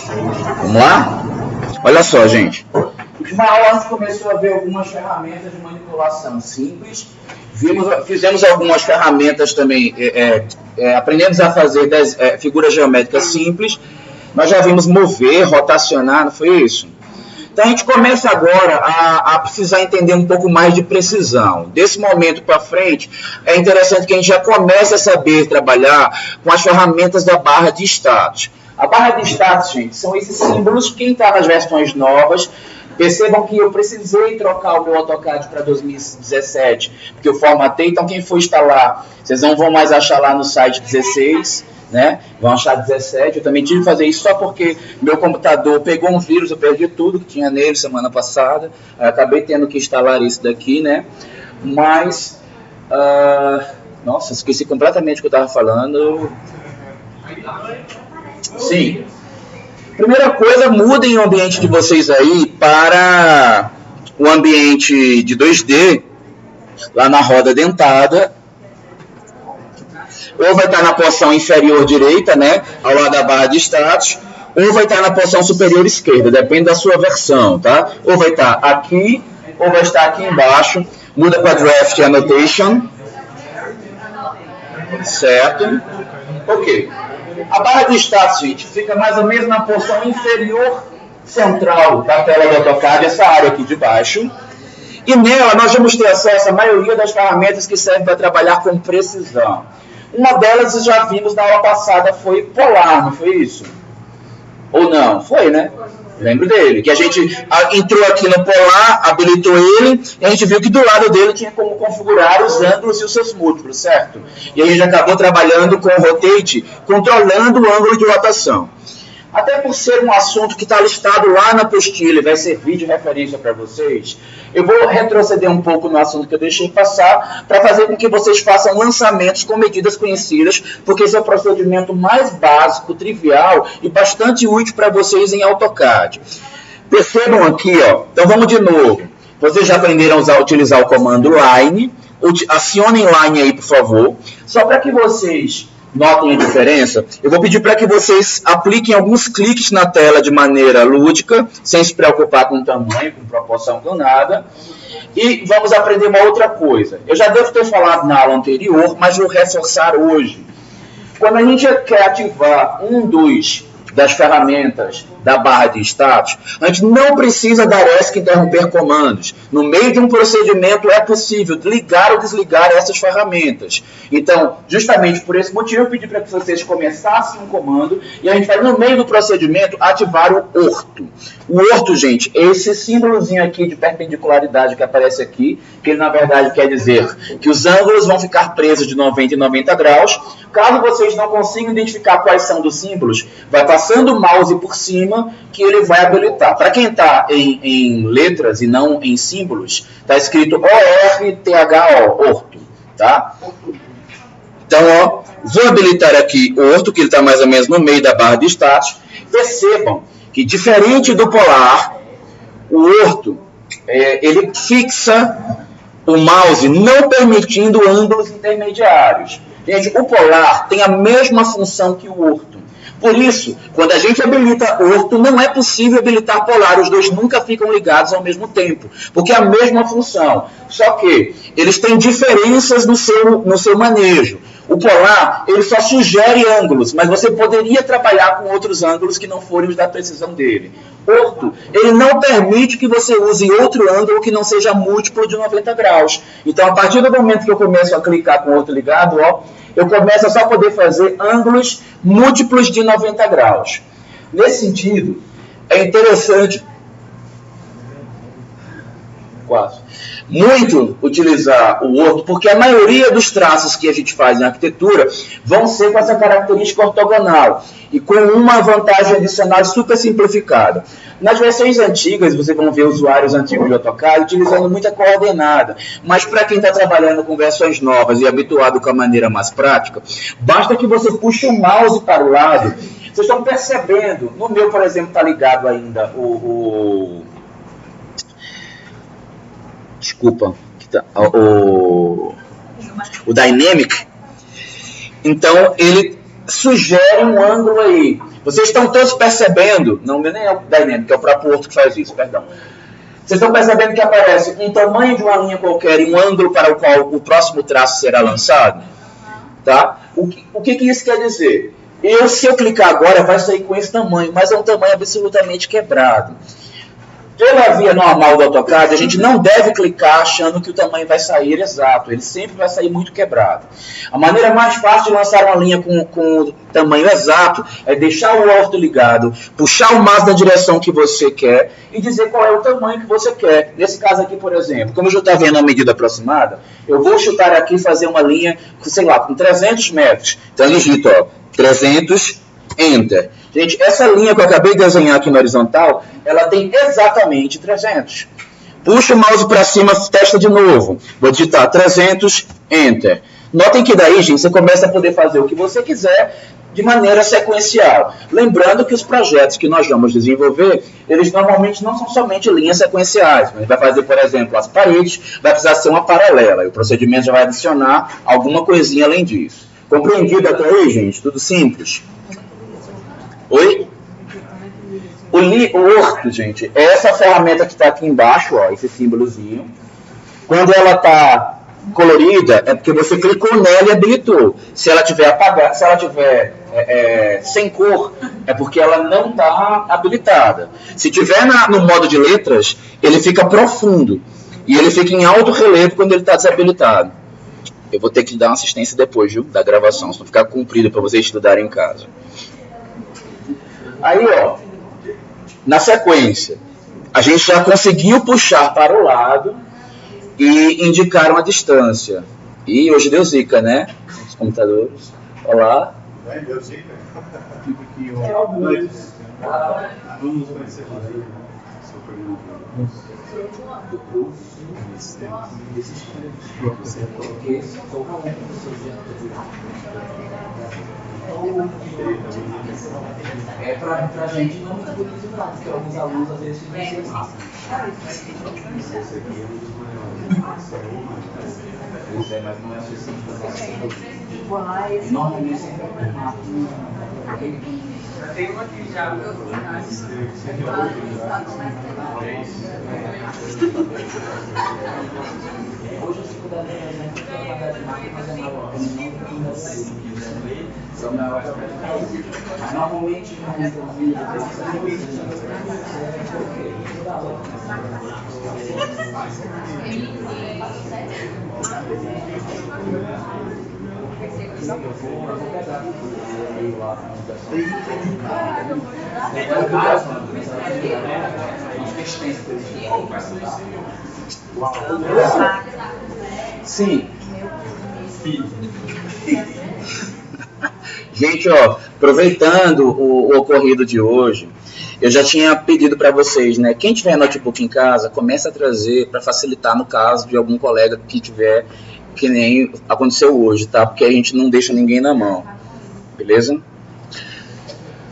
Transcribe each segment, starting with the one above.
Vamos lá? Olha só, gente. Última aula a gente começou a ver algumas ferramentas de manipulação simples. Fizemos algumas ferramentas também, aprendemos a fazer figuras geométricas simples. Nós já vimos mover, rotacionar, não foi isso? Então a gente começa agora a precisar entender um pouco mais de precisão. Desse momento para frente, é interessante que a gente já comece a saber trabalhar com as ferramentas da barra de status. A barra de status, gente, são esses símbolos. Quem está nas versões novas, percebam que eu precisei trocar o meu AutoCAD para 2017, porque eu formatei. Então quem for instalar, vocês não vão mais achar lá no site 16, né? Vão achar 17. Eu também tive que fazer isso só porque meu computador pegou um vírus, eu perdi tudo que tinha nele semana passada. Eu acabei tendo que instalar isso daqui, né? Mas, nossa, esqueci completamente o que eu estava falando. Sim. Primeira coisa, mudem o ambiente de vocês aí para o ambiente de 2D, lá na roda dentada. Ou vai estar na porção inferior direita, né, ao lado da barra de status, ou vai estar na porção superior esquerda, depende da sua versão, tá? Ou vai estar aqui, ou vai estar aqui embaixo. Muda para Draft Annotation. Certo? Ok. A barra de status, gente, fica mais ou menos na porção inferior central da tela do AutoCAD, essa área aqui de baixo. E nela nós vamos ter acesso à maioria das ferramentas que servem para trabalhar com precisão. Uma delas, já vimos na aula passada, foi Polar, não foi isso? Ou não? Foi, né? Lembro dele. Que a gente entrou aqui no Polar, habilitou ele, e a gente viu que do lado dele tinha como configurar os ângulos e os seus múltiplos, certo? E a gente acabou trabalhando com o Rotate, controlando o ângulo de rotação. Até por ser um assunto que está listado lá na apostila e vai servir de referência para vocês, eu vou retroceder um pouco no assunto que eu deixei passar para fazer com que vocês façam lançamentos com medidas conhecidas, porque esse é o procedimento mais básico, trivial e bastante útil para vocês em AutoCAD. Percebam aqui, ó. Então vamos de novo. Vocês já aprenderam a utilizar o comando line. Acionem line aí, por favor. Só para que vocês notem a diferença, eu vou pedir para que vocês apliquem alguns cliques na tela de maneira lúdica, sem se preocupar com tamanho, com proporção, com nada. E vamos aprender uma outra coisa. Eu já devo ter falado na aula anterior, mas vou reforçar hoje. Quando a gente quer ativar das ferramentas da barra de status, a gente não precisa dar ESC interromper comandos. No meio de um procedimento é possível ligar ou desligar essas ferramentas. Então, justamente por esse motivo, eu pedi para que vocês começassem um comando e a gente vai, no meio do procedimento, ativar o orto. O orto, gente, é esse símbolozinho aqui de perpendicularidade que aparece aqui, que ele, na verdade, quer dizer que os ângulos vão ficar presos de 90 em 90 graus. Caso vocês não consigam identificar quais são dos símbolos, vai passando o mouse por cima que ele vai habilitar. Para quem está em letras e não em símbolos, está escrito ORTHO, orto, tá? Então, ó, vou habilitar aqui o orto, que ele está mais ou menos no meio da barra de status. Percebam que, diferente do Polar, o orto, ele fixa o mouse, não permitindo ângulos intermediários. Gente, o Polar tem a mesma função que o orto. Por isso, quando a gente habilita orto, não é possível habilitar Polar. Os dois nunca ficam ligados ao mesmo tempo, porque é a mesma função. Só que eles têm diferenças no seu manejo. O Polar, ele só sugere ângulos, mas você poderia trabalhar com outros ângulos que não forem os da precisão dele. Orto, ele não permite que você use outro ângulo que não seja múltiplo de 90 graus. Então, a partir do momento que eu começo a clicar com o orto ligado, ó, eu começo a só poder fazer ângulos múltiplos de 90 graus. Nesse sentido, é interessante muito utilizar o orto, porque a maioria dos traços que a gente faz em arquitetura vão ser com essa característica ortogonal e com uma vantagem adicional super simplificada. Nas versões antigas, vocês vão ver usuários antigos de AutoCAD utilizando muita coordenada, mas para quem está trabalhando com versões novas e habituado com a maneira mais prática, basta que você puxe o mouse para o lado. Vocês estão percebendo, no meu, por exemplo, está ligado ainda o Dynamic. Então, ele sugere um ângulo aí. Vocês estão todos percebendo, não nem é o Dynamic, é o próprio Horto que faz isso, perdão. Vocês estão percebendo que aparece um tamanho de uma linha qualquer e um ângulo para o qual o próximo traço será lançado? Tá? O que isso quer dizer? Se eu clicar agora, vai sair com esse tamanho, mas é um tamanho absolutamente quebrado. Pela via normal do AutoCAD, a gente não deve clicar achando que o tamanho vai sair exato. Ele sempre vai sair muito quebrado. A maneira mais fácil de lançar uma linha com o tamanho exato é deixar o orto ligado, puxar o mouse na direção que você quer e dizer qual é o tamanho que você quer. Nesse caso aqui, por exemplo, como eu já estou vendo a medida aproximada, eu vou chutar aqui e fazer uma linha, sei lá, com 300 metros. Então, eu digito, ó, 300, Enter. Gente, essa linha que eu acabei de desenhar aqui na horizontal, ela tem exatamente 300. Puxa o mouse para cima, testa de novo. Vou digitar 300, Enter. Notem que daí, gente, você começa a poder fazer o que você quiser de maneira sequencial. Lembrando que os projetos que nós vamos desenvolver, eles normalmente não são somente linhas sequenciais. A gente vai fazer, por exemplo, as paredes, vai precisar ser uma paralela. E o procedimento já vai adicionar alguma coisinha além disso. Compreendido até aí, gente? Tudo simples? Oi? O Horto, gente, é essa ferramenta que está aqui embaixo, ó, esse símbolozinho. Quando ela está colorida, é porque você clicou nela e habilitou. Se ela tiver apagada, se ela tiver sem cor, é porque ela não está habilitada. Se tiver no modo de letras, ele fica profundo. E ele fica em alto relevo quando ele está desabilitado. Eu vou ter que dar uma assistência depois, viu, da gravação, se não ficar comprido para vocês estudarem em casa. Aí, ó, na sequência, a gente já conseguiu puxar para o lado e indicar uma distância. E hoje deu zica, né? Os computadores. Olá. Deu zica? Vamos conhecer pra gente não é muito utilizado, porque alguns alunos às vezes ficam mas não é suficiente para normalmente sempre tem uma aqui já. Hoje eu fico dando são maiores mas normalmente sim. Gente, ó, aproveitando o ocorrido de hoje, eu já tinha pedido para vocês, né? Quem tiver notebook em casa, comece a trazer para facilitar no caso de algum colega que tiver, que nem aconteceu hoje, tá? Porque a gente não deixa ninguém na mão, beleza?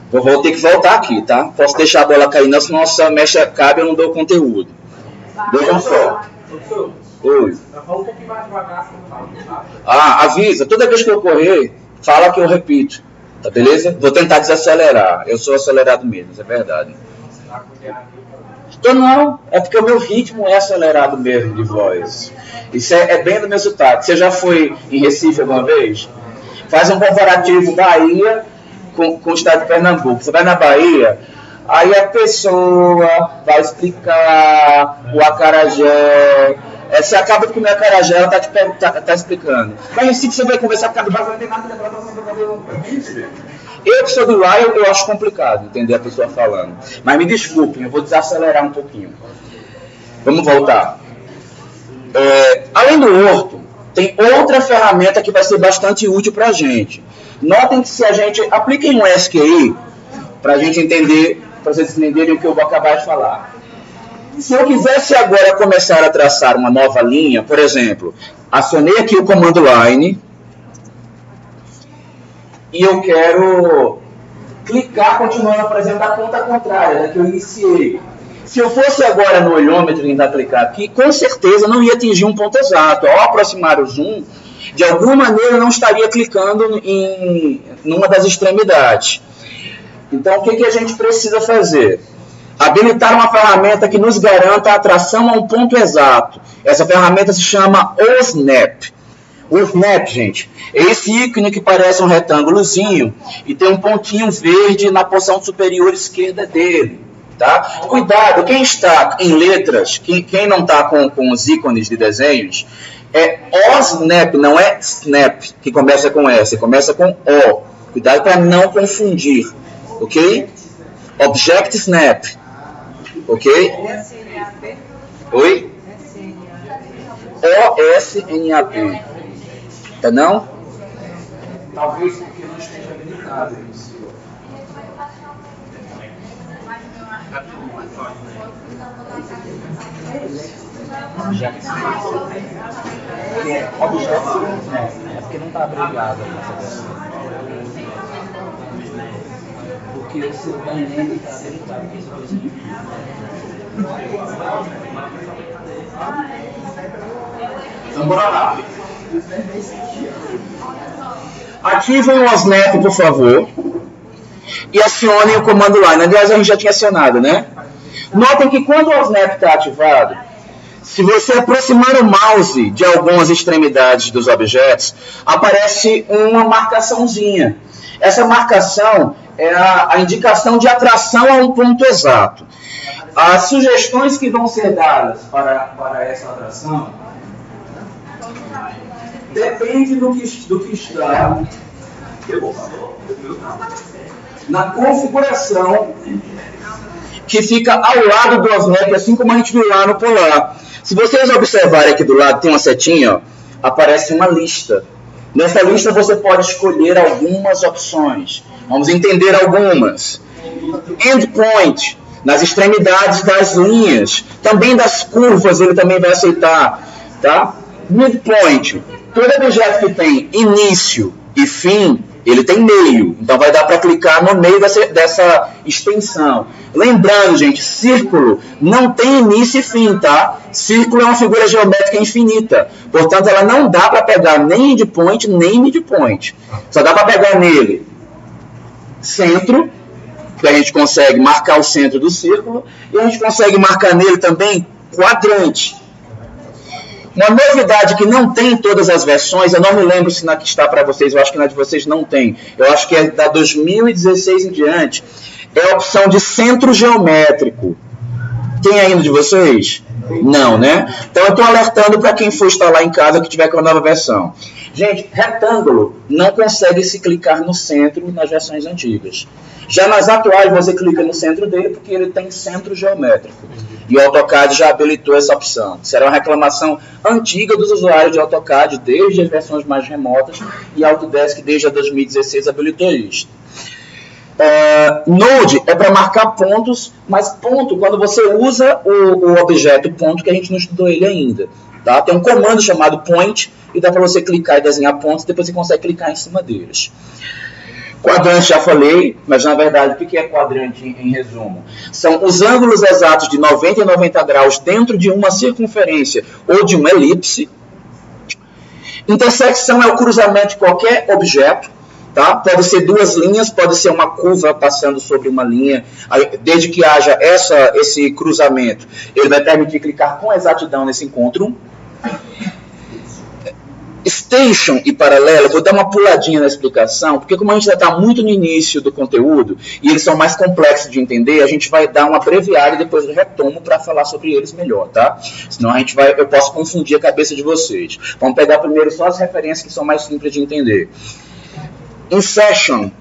Vou ter que voltar aqui, tá? Posso deixar a bola cair, não, se nossa mecha cabe, eu não dou conteúdo. Vejam só. Oi. Ah, avisa, toda vez que eu correr, fala que eu repito, tá beleza? Vou tentar desacelerar, eu sou acelerado mesmo, isso é verdade. Então não, é porque o meu ritmo é acelerado mesmo de voz. Isso é bem do meu sotaque. Você já foi em Recife alguma vez? Faz um comparativo Bahia com o estado de Pernambuco. Você vai na Bahia, aí a pessoa vai explicar o acarajé. Você acaba de comer acarajé, ela tá explicando. Mas em Recife você vai conversar com o cara, não tem nada de falar. Eu que sou do lá, eu acho complicado entender a pessoa falando. Mas me desculpem, eu vou desacelerar um pouquinho. Vamos voltar. Além do Horto, tem outra ferramenta que vai ser bastante útil para a gente. Notem que se a gente aplica um SQI, para a gente entender, para vocês entenderem o que eu vou acabar de falar. Se eu quisesse agora começar a traçar uma nova linha, por exemplo, acionei aqui o comando line e eu quero clicar continuando, por exemplo, da ponta contrária, da que eu iniciei. Se eu fosse agora no olhômetro e tentar clicar aqui, com certeza não ia atingir um ponto exato. Ao aproximar o zoom, de alguma maneira não estaria clicando em numa das extremidades. Então, o que a gente precisa fazer? Habilitar uma ferramenta que nos garanta a atração a um ponto exato. Essa ferramenta se chama OSNAP. O SNAP, gente, é esse ícone que parece um retângulozinho e tem um pontinho verde na porção superior esquerda dele. Tá? Cuidado, quem está em letras, quem não está com os ícones de desenhos, é OSNAP, não é SNAP, que começa com S, começa com O. Cuidado para não confundir, ok? Object Snap, ok? Oi? OSNAP. Tá não? Talvez porque não esteja habilitado isso. Objeto Snap. É porque não está abreviado nessa versão. Porque o seu banheiro está habilitado. Então, bora lá. Ativem o OSNAP, por favor, e acionem o comando line. Aliás, a gente já tinha acionado, né? Notem que quando o OSNAP está ativado, se você aproximar o mouse de algumas extremidades dos objetos, aparece uma marcaçãozinha. Essa marcação é a indicação de atração a um ponto exato. As sugestões que vão ser dadas para essa atração depende do que está na configuração que fica ao lado do OSNAP, assim como a gente viu lá no Polar. Se vocês observarem aqui do lado, tem uma setinha, ó, aparece uma lista. Nessa lista você pode escolher algumas opções. Vamos entender algumas. Endpoint, nas extremidades das linhas, também das curvas ele também vai aceitar, tá? Midpoint, todo objeto que tem início e fim, ele tem meio, então vai dar para clicar no meio dessa extensão. Lembrando, gente, círculo não tem início e fim, tá? Círculo é uma figura geométrica infinita, portanto ela não dá para pegar nem endpoint nem midpoint. Só dá para pegar nele centro, que a gente consegue marcar o centro do círculo, e a gente consegue marcar nele também quadrante. Uma novidade que não tem em todas as versões, eu não me lembro se na que está para vocês, eu acho que na de vocês não tem, eu acho que é da 2016 em diante, é a opção de centro geométrico. Tem ainda de vocês? Não, né? Então eu estou alertando para quem for instalar em casa que tiver com a nova versão. Gente, retângulo não consegue se clicar no centro nas versões antigas. Já nas atuais você clica no centro dele porque ele tem centro geométrico. E o AutoCAD já habilitou essa opção. Será uma reclamação antiga dos usuários de AutoCAD desde as versões mais remotas, e a Autodesk desde a 2016 habilitou isso. Node é para marcar pontos, mas ponto quando você usa o objeto ponto, que a gente não estudou ele ainda. Tá? Tem um comando chamado point e dá para você clicar e desenhar pontos, depois você consegue clicar em cima deles. Quadrante já falei, mas na verdade o que é quadrante em resumo? São os ângulos exatos de 90 e 90 graus dentro de uma circunferência ou de uma elipse. Intersecção é o cruzamento de qualquer objeto. Tá? Pode ser duas linhas, pode ser uma curva passando sobre uma linha. Desde que haja esse cruzamento, ele vai permitir clicar com exatidão nesse encontro. Station e paralelo, vou dar uma puladinha na explicação, porque como a gente já está muito no início do conteúdo e eles são mais complexos de entender, a gente vai dar uma abreviada e depois eu retomo para falar sobre eles melhor, tá? Senão eu posso confundir a cabeça de vocês. Vamos pegar primeiro só as referências que são mais simples de entender. Insertion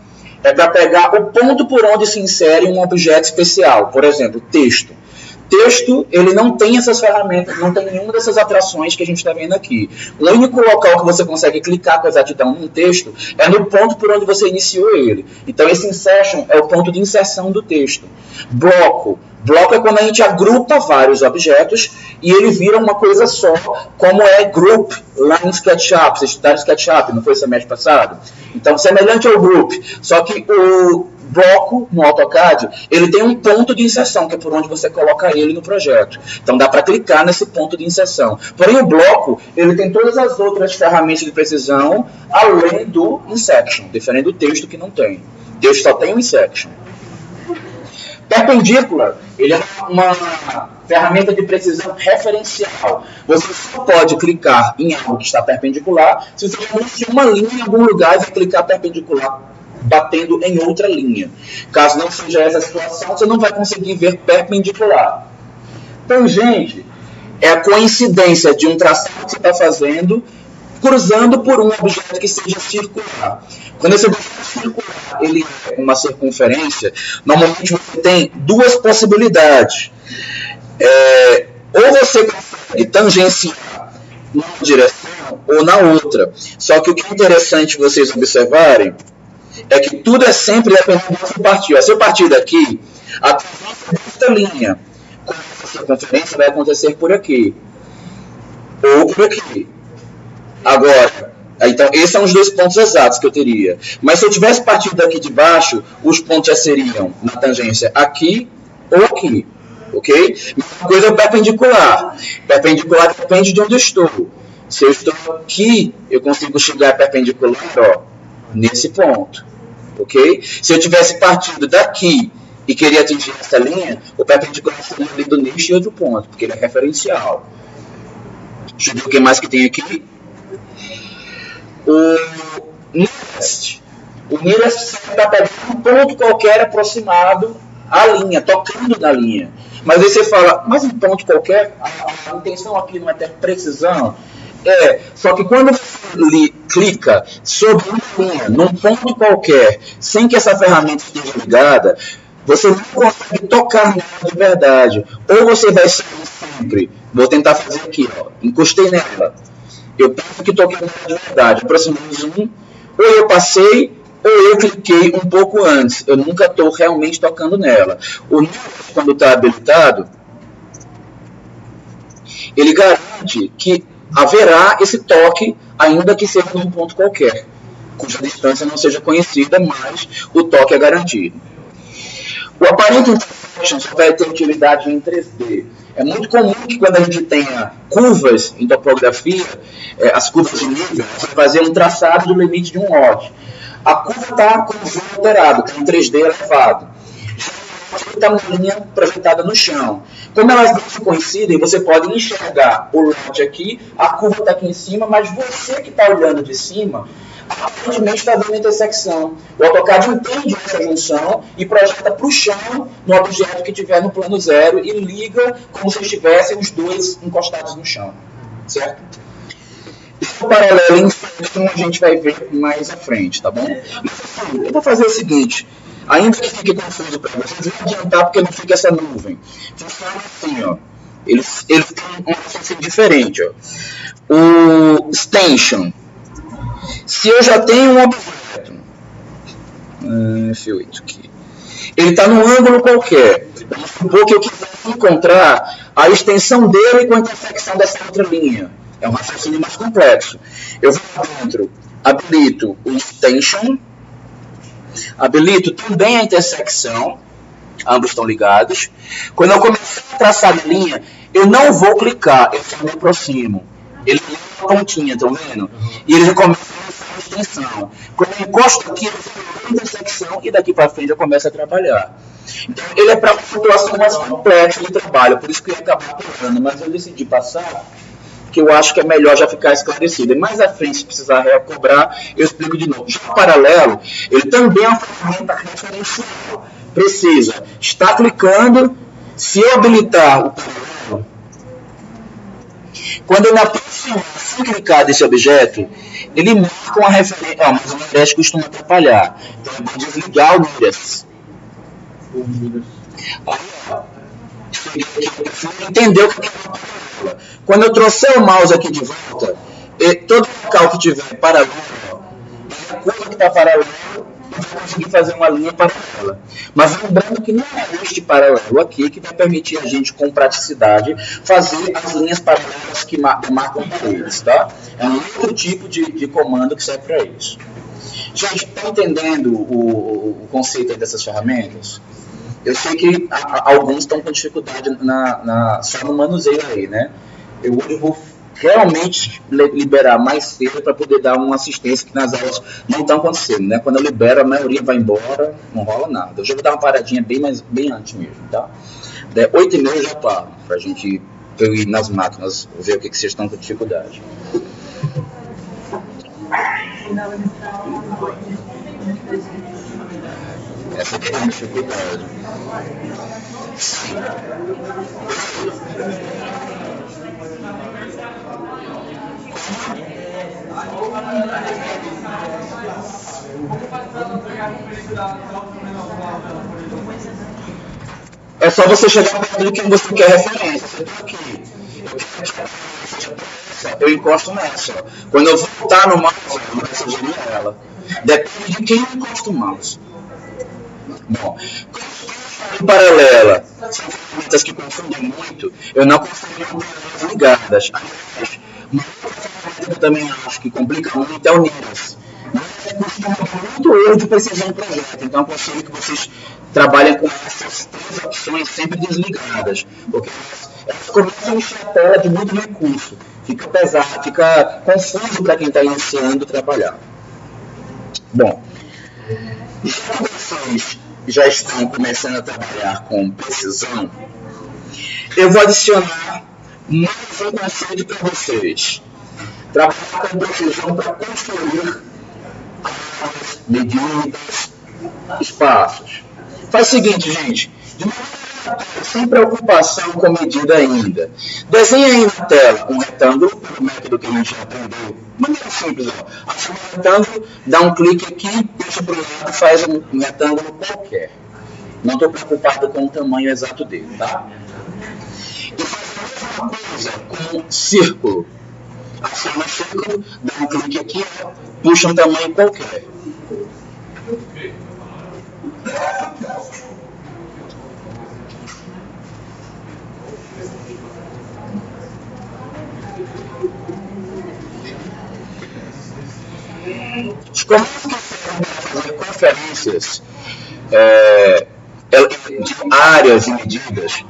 é para pegar o ponto por onde se insere um objeto especial, por exemplo, texto. Texto, ele não tem essas ferramentas, não tem nenhuma dessas atrações que a gente está vendo aqui. O único local que você consegue clicar com exatidão num texto é no ponto por onde você iniciou ele. Então, esse insertion é o ponto de inserção do texto. Bloco. Bloco é quando a gente agrupa vários objetos e ele vira uma coisa só, como é Group lá em SketchUp. Vocês estudaram SketchUp, não foi semestre passado? Então, semelhante ao Group, só que o bloco no AutoCAD, ele tem um ponto de inserção, que é por onde você coloca ele no projeto. Então dá para clicar nesse ponto de inserção. Porém o bloco, ele tem todas as outras ferramentas de precisão, além do insection, diferente do texto que não tem. O texto só tem o insection. Perpendicular, ele é uma ferramenta de precisão referencial. Você só pode clicar em algo que está perpendicular se você conhece uma linha em algum lugar e vai clicar perpendicular, batendo em outra linha. Caso não seja essa a situação, você não vai conseguir ver perpendicular. Tangente é a coincidência de um traçado que você está fazendo cruzando por um objeto que seja circular. Quando esse objeto circular ele é uma circunferência, normalmente você tem duas possibilidades. Ou você consegue tangenciar numa direção ou na outra. Só que o que é interessante vocês observarem é que tudo é sempre dependendo de onde partir. Se eu partir daqui, a tangência desta linha com essa circunferência vai acontecer por aqui. Ou por aqui. Agora, então esses são os dois pontos exatos que eu teria. Mas se eu tivesse partido daqui de baixo, os pontos já seriam na tangência aqui ou aqui. Ok? Mesma coisa é o perpendicular. Perpendicular depende de onde eu estou. Se eu estou aqui, eu consigo chegar perpendicular, ó, nesse ponto. Ok? Se eu tivesse partido daqui e queria atingir essa linha, o perpendicular seria ali do nicho e outro ponto, porque ele é referencial. Deixa eu ver o que mais que tem aqui. O nearest. O nearest está pegando um ponto qualquer aproximado à linha, tocando na linha. Mas aí você fala, mas um ponto qualquer, a intenção aqui não é ter precisão. Só que quando você clica sobre uma linha, num ponto qualquer, sem que essa ferramenta esteja ligada, você não consegue tocar nela de verdade. Ou você vai sair sempre, vou tentar fazer aqui, ó, encostei nela. Eu penso que toquei nela de verdade, aproximamos ou eu passei, ou eu cliquei um pouco antes. Eu nunca estou realmente tocando nela. O Nearest, quando está habilitado, ele garante que haverá esse toque, ainda que seja num ponto qualquer, cuja distância não seja conhecida, mas o toque é garantido. O Apparent Intersection só vai ter utilidade em 3D. É muito comum que quando a gente tenha curvas em topografia, as curvas de nível, você vai fazer um traçado do limite de um lote. A curva está com o zoom alterado, está em 3D elevado. Está uma linha projetada no chão. Como elas não se coincidem, você pode enxergar o lote aqui, a curva está aqui em cima, mas você que está olhando de cima, aparentemente está vendo a intersecção. O AutoCAD entende essa junção e projeta para o chão no objeto que estiver no plano zero e liga como se estivessem os dois encostados no chão. Certo? Esse paralelo em frente a gente vai ver mais à frente, tá bom? Eu vou fazer o seguinte, ainda que fique confuso para vocês, eu vou adiantar porque não fica essa nuvem. Funciona assim, ó. Eles têm uma função diferente, ó. O extension. Se eu já tenho um objeto, F8 aqui, ele está num ângulo qualquer, vamos supor que eu quiser encontrar a extensão dele com a intersecção dessa outra linha. É um raciocínio mais complexo. Eu vou dentro, habilito o extension, habilito também a intersecção, ambos estão ligados. Quando eu começar a traçar a linha, eu não vou clicar, eu só me aproximo. Ele tem uma pontinha, estão vendo? E ele já começa a extensão. Quando eu encosto aqui, eu faço a intersecção e daqui para frente eu começo a trabalhar. Então, ele é para uma situação mais complexa de trabalho, por isso que eu ia acabar pegando, mas eu decidi passar, que eu acho que é melhor já ficar esclarecido. E mais à frente, se precisar recobrar, eu explico de novo. Já o paralelo, ele também é uma ferramenta referencial. Precisa estar clicando, se eu habilitar o paralelo, quando eu me aproximar sem clicar desse objeto, ele marca uma referência. Mas o Nearest costuma atrapalhar. Então eu vou desligar o Nearest. Aí, ó. Entendeu o que é uma paralela. Quando eu trouxer o mouse aqui de volta, todo local que tiver paralelo, a curva que está paralela, eu vou conseguir fazer uma linha paralela. Mas lembrando que não é este paralelo aqui que vai permitir a gente, com praticidade, fazer as linhas paralelas que marcam paredes, tá? É um outro tipo de comando que serve para isso. Gente, está entendendo o conceito aí dessas ferramentas? Eu sei que alguns estão com dificuldade só no manuseio aí, né? Eu hoje vou realmente liberar mais cedo para poder dar uma assistência que nas aulas não estão acontecendo, né? Quando eu libero, a maioria vai embora, não rola nada. Eu já vou dar uma paradinha bem antes mesmo, tá? 8h30 eu já paro, pra gente eu ir nas máquinas, ver o que vocês estão com dificuldade. Essa aqui é a dificuldade. Sim. É só você chegar perto do que você quer referência. Você está aqui. Eu encosto nessa. Quando eu voltar no mouse, eu vou sugerir ela. Depende de quem eu encosto o mouse. Bom, em paralela, são ferramentas que confundem muito, eu não consigo manter ligadas. Aliás, uma outra ferramenta que eu também acho que complica muito é o NIRAS. Mas costuma ter muito erro de precisão do projeto, então eu aconselho que vocês trabalhem com essas 3 opções sempre desligadas, porque elas começam a encher a tela de muito recurso, fica pesado, fica confuso para quem está iniciando a trabalhar. Bom, já que vocês já estão começando a trabalhar com precisão, eu vou adicionar mais um conceito para vocês. Trabalhar com precisão para construir áreas, medidas, espaços. Faz o seguinte, gente, de maneira sem preocupação com medida ainda. Desenha aí na tela um retângulo, pelo método que a gente já aprendeu. De maneira simples, ó. Acha um retângulo, dá um clique aqui, puxa para o lado, faz um retângulo qualquer. Não estou preocupado com o tamanho exato dele, tá? E faz a mesma coisa com um círculo. Aciona o círculo, dá um clique aqui, puxa um tamanho qualquer. Como que fazer conferências de áreas e medidas?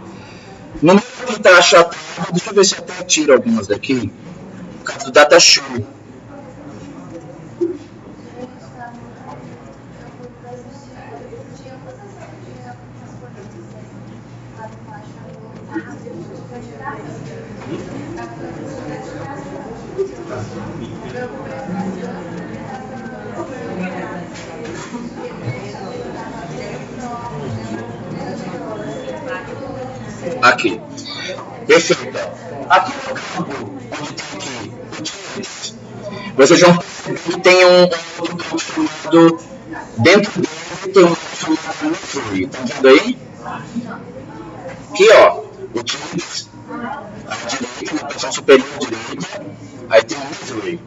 No meio que está achatado, deixa eu ver se até tiro algumas daqui. No caso do Data Show. Aqui. Perfeito. Aqui no campo, onde tem aqui utilities, vocês vão perceber que tem um outro campo chamado, dentro dele tem um campo chamado Misery. Tá vendo aí? Aqui, ó, utilities, à direita, na porção superior à direita, aí tem o Misery.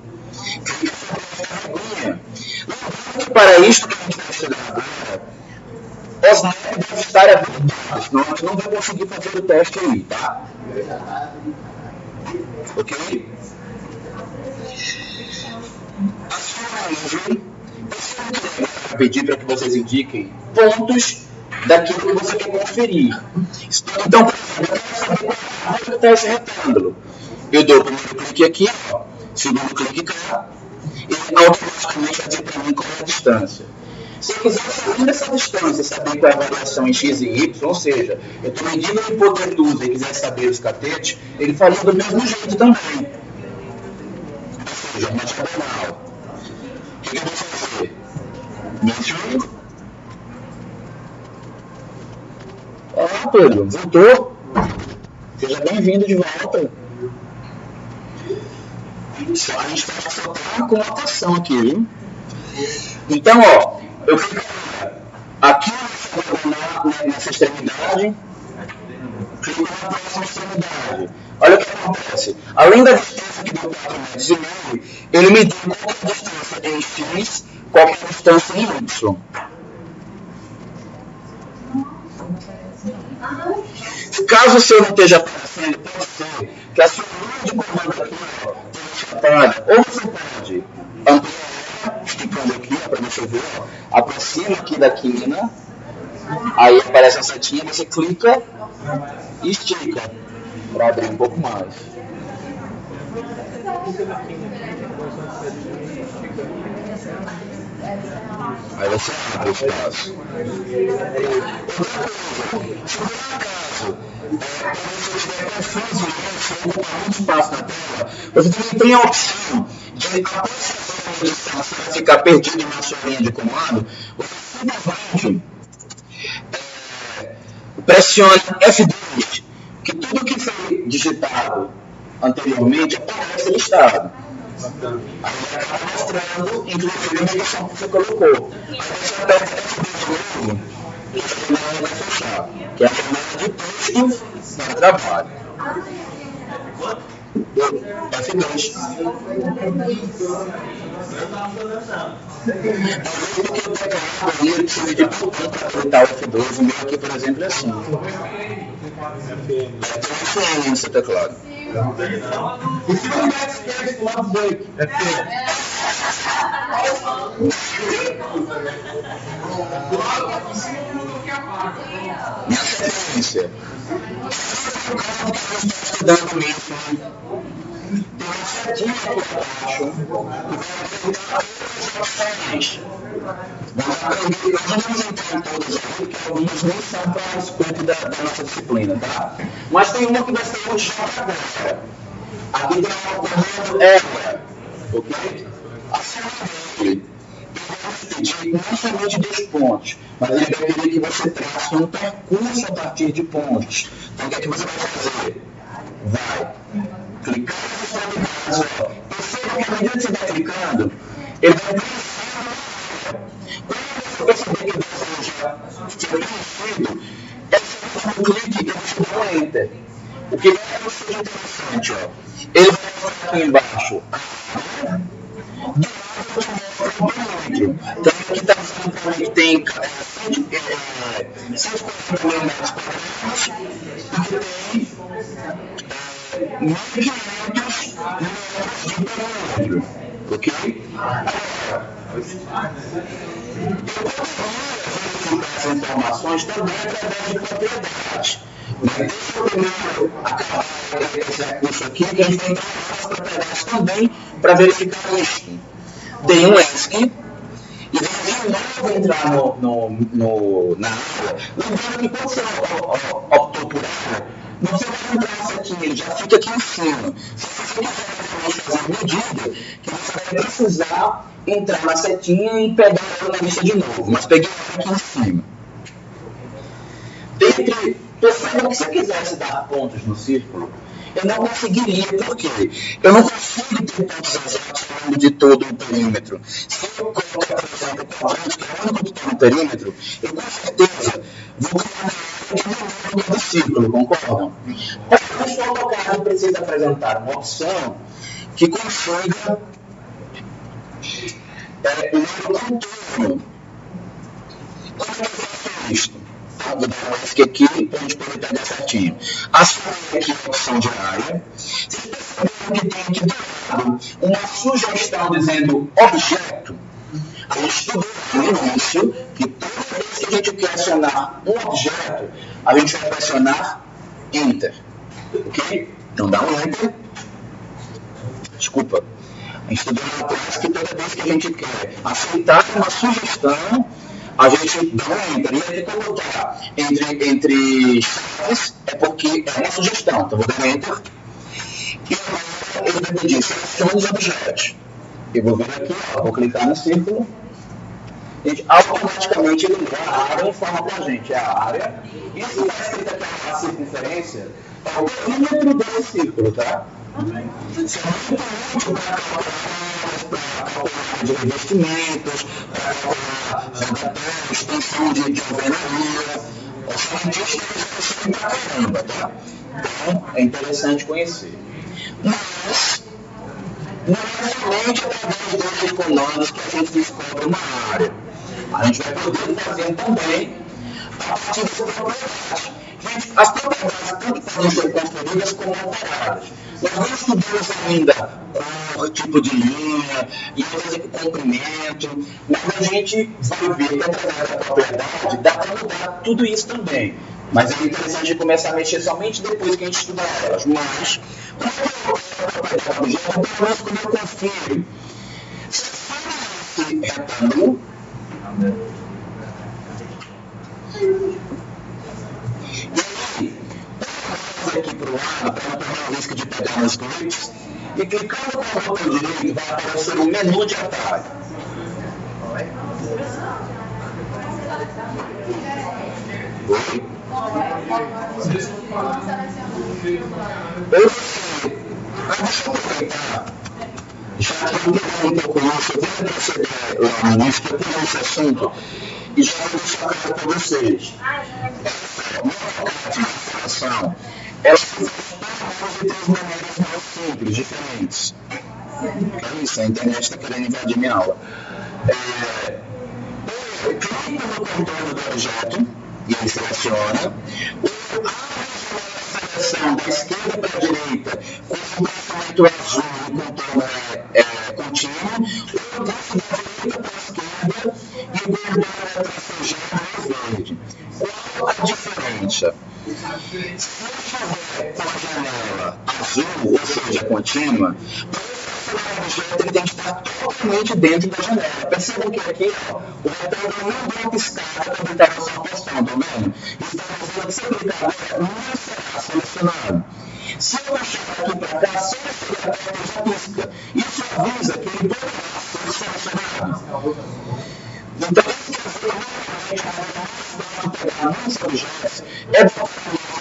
Lembrando que para isso que a gente vai estudar agora, os NEP devem estar habilitados, senão a gente não vai conseguir fazer o teste aí, tá? Ok? A sua imagem, eu vou pedir para que vocês indiquem pontos daquilo que você quer conferir. Então, eu quero saber como está esse retângulo. Eu dou o primeiro clique aqui, ó, segundo clique cá, e automaticamente vai dizer para mim qual é a distância. Se eu quiser saber essa distância, saber qual é a variação em x e y, ou seja, eu estou medindo a hipotenusa e quiser saber os catetes, ele faria do mesmo jeito também. Ou seja, uma diagonal. O que eu vou fazer? Measure. Olá, Pedro, voltou? Seja bem-vindo de volta. A gente só está com notação aqui, viu? Então, ó, eu fico aqui nessa extremidade, clico na próxima extremidade. Olha o que acontece. Além da distância que deu 4,5 metros, ele me deu qualquer distância em x, qualquer distância em y. Caso o seu não esteja aparecendo, pode ser que a sua linha de comando aqui esteja chapada. Ou você pode ampliar, esticando aqui, para você ver, ó, aproxima aqui da quina, aí aparece a setinha, você clica e estica para abrir um pouco mais. Aí você abre o espaço. Se por acaso você estiver confuso e ocupar muito espaço na tela, você também tem a opção de, após a edição, se você ficar perdido na sua linha de comando, você simplesmente pressione F2, que tudo que foi digitado anteriormente aparece listado. Aí vai acabar mostrando, inclusive, a medição que você colocou. Aí você aperta F2 de novo e ele vai fechar, que é a ferramenta de texto para trabalho. F2. Porque o teclado ali precisa de botão para habilitar o F2, o meu aqui, por exemplo, é assim. Tem diferença no seu teclado. E se não é esquerdo, do lado direito, é T. Minha sequência. Estudando mesmo. Tem uma setinha aqui abaixo que vai apresentar opções. Nós vamos entrar em todas aqui, porque algumas nem são para o escopo da nossa disciplina, tá? Mas tem uma que vai ser o chato agora. Aqui tem uma comando error, ok? Acima dele, ele vai pedir não somente 2 pontos, mas ele vai pedir que você trace um percurso a partir de pontos. Então o que é que você vai fazer? Vai clicar nos extremidades, perceba que à medida que você vai clicando, ele vai traçando. Quando você perceber que você já foi preenchido, é só um clique e você dá um Enter. O que vai ser interessante, ó, ele vai mostrar aqui embaixo do lado que mostra o perímetro. Então aqui está dizendo para mim que tem 140 metros quadrados e que tem 1.500 metros de perímetro. Ok? Agora, eu posso verificar essas informações também através de propriedades. Mas deixa eu primeiro acabar esse recurso aqui, que a gente tem que entrar nas propriedades também para verificar isso. Dei um ESC e vamos de novo entrar na área. Lembrando que quando você optou por área, não precisa entrar essa aqui, ele já fica aqui em cima. Se você quiser fazer medida, que você vai precisar entrar na setinha e pegar ela na lista de novo, mas peguei ela aqui em cima. Perceba que se eu quisesse dar pontos no círculo, eu não conseguiria, por quê? Eu não consigo ter pontos exatos falando de todo o perímetro. Se eu colocar, por exemplo, o quadrante, que é o único que está no perímetro, eu com certeza vou criar uma área de do círculo, concordam? Para isso, o AutoCAD precisa apresentar uma opção que consiga o contorno. Como é que eu faço isto? Vou dar uma ESC aqui para a gente poder pegar certinho. Assumir aqui a opção de área. Vocês perceberam que tem aqui do lado uma sugestão dizendo objeto. A gente estudou no início que toda vez que a gente quer acionar um objeto, a gente vai pressionar Enter. Ok? Então dá um Enter. Desculpa. A gente estudou no classe que toda vez que a gente quer aceitar uma sugestão, a gente dá um Enter. E aí, quando eu botar entre chaves, é porque é uma sugestão. Então, vou dar um Enter. E agora ele vai pedir selecione os objetos. Eu vou vir aqui, ó, vou clicar no círculo. E automaticamente ele dá a área e informa para a gente. É a área. Isso que está escrito aqui na circunferência é o perímetro desse círculo, tá? Isso é muito útil para calcular de revestimentos, para calcular rodapé, extensão de alvenaria. Os cientistas gostam pra caramba, tá? Então, é interessante conhecer. Mas, não é somente através desses comandos que a gente descobre uma área. A gente vai poder fazer também a partir das propriedades. Gente, as propriedades tanto podem ser construídas como alteradas. não estudamos ainda cor, tipo de linha, linhas de comprimento, mas a gente vai ver que através da propriedade dá para mudar tudo isso também. Mas é interessante começar a mexer somente depois que a gente estudar elas. Mas, como eu a propriedade do objeto, pelo menos quando eu confiro, se esse retângulo, e aí, aqui para o lado, para não correr o risco de pegar nos cliques, e clicando com o botão direito vai aparecer um menu de atalho. Oi? Deixa eu aproveitar, já que eu me um pouco isso, eu vou proceder lá no início, que eu tenho esse assunto, e já vou deixar claro para vocês. Essa informação, ela se faz de três maneiras mais simples, diferentes. É isso, a internet está querendo invadir minha aula. Clica no contorno do objeto, e ele seleciona. A seleção da esquerda para a direita, com o comprimento azul e o contorno contínuo, ou desce da direita para a esquerda e o contorno tracejado mais verde. Qual a diferença? Se eu estiver com a janela azul, ou seja, contínua, o objeto ele tem que estar totalmente dentro da janela. Percebam que aqui o retângulo não deu uma piscada para evitar a sua posição, estão vendo? Está dizendo que se eu clicar agora, não será selecionado. Se eu puxar aqui para cá, só esse retângulo já pisca. Isso avisa que ele poderá ser selecionado. Então, isso quer dizer que normalmente a pegar muitos objetos é botar a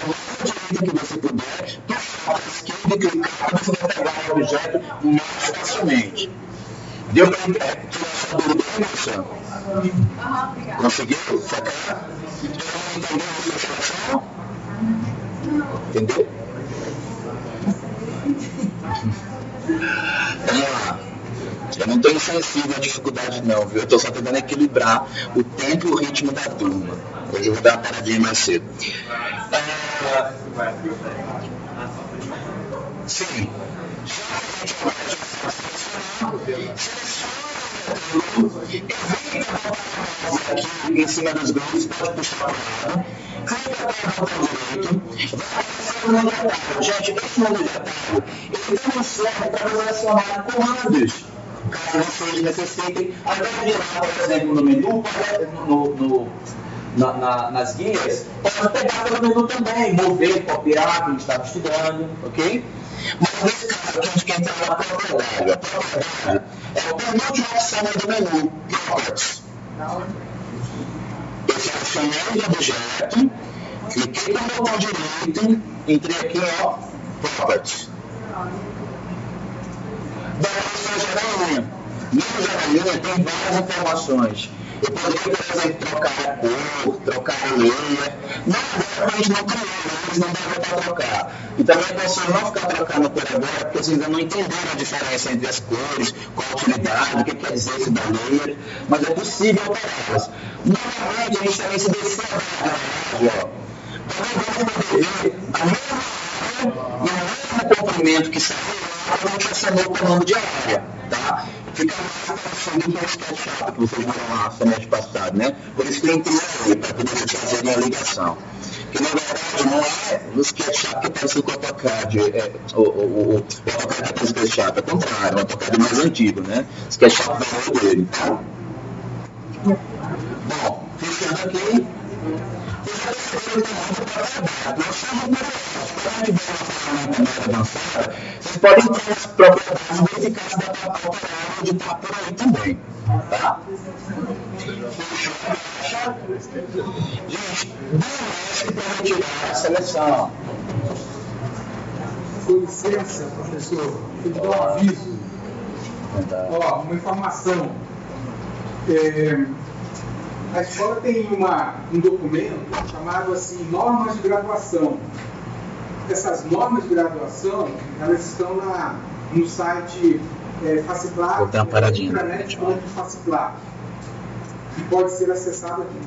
mão direita que você puder, puxar para a esquerda e clicar, você vai pegar o objeto mais facilmente. Deu para tirar essa dúvida aí, Marcelo? Conseguiu focar? Entendeu a seleção? Entendeu? Vamos lá. Eu não estou insensível à dificuldade não, viu? Eu estou só tentando equilibrar o tempo e o ritmo da turma. Hoje eu vou dar uma paradinha mais cedo. Sim. Aqui em cima dos grupos, pode puxar para o lado. Clica para o botão direito. Vai aparecer o menu de atalho. Gente, esse menu de atalho, ele também serve para selecionar comandos. Caso vocês necessitem, ao invés de ir lá, por exemplo, no menu, nas guias, pode pegar pelo menu também, mover, copiar, que a gente estava estudando, ok? Mas nesse caso aqui, a gente quer entrar na propriedade. A propriedade é o penúltima opção do menu, Properties. Eu selecionei o objeto, cliquei no botão direito, entrei aqui, ó, Properties. Da nossa janelinha. Nessa janelinha tem várias informações. Eu poderia, por exemplo, trocar a cor, trocar a leia. Não agora, a gente não criou leis, não dá para trocar. E também é possível não ficar trocando por agora, porque vocês ainda não entenderam a diferença entre as cores, qual a utilidade, o que quer dizer esse da leia. Mas é possível operá-las. Normalmente, a gente também se decide a grade, ó. Também vamos poder ver a mesma área e o mesmo comprimento que saiu lá, a gente acionou o comando de área, tá? Fica mais parecido com o SketchUp que vocês viram lá no semestre passado, né? Por isso que eu entrei aí, para poder vocês fazerem a ligação. Que na verdade não é no SketchUp que apareceu com o AutoCAD, o AutoCAD do SketchUp, é o contrário, o AutoCAD mais antigo, né? SketchUp veio dele. Bom, fechando aqui. Vocês podem ter as propriedades verificadas da alterável de estar por aí também. Tá? Gente, não para retirar a seleção. Com licença, professor, eu te dou um aviso. Ó, uma informação. A escola tem um documento chamado assim, normas de graduação. Essas normas de graduação, elas estão no site Faciplat, Vou dar uma paradinha. intranet.faciplat, que pode ser acessado aqui.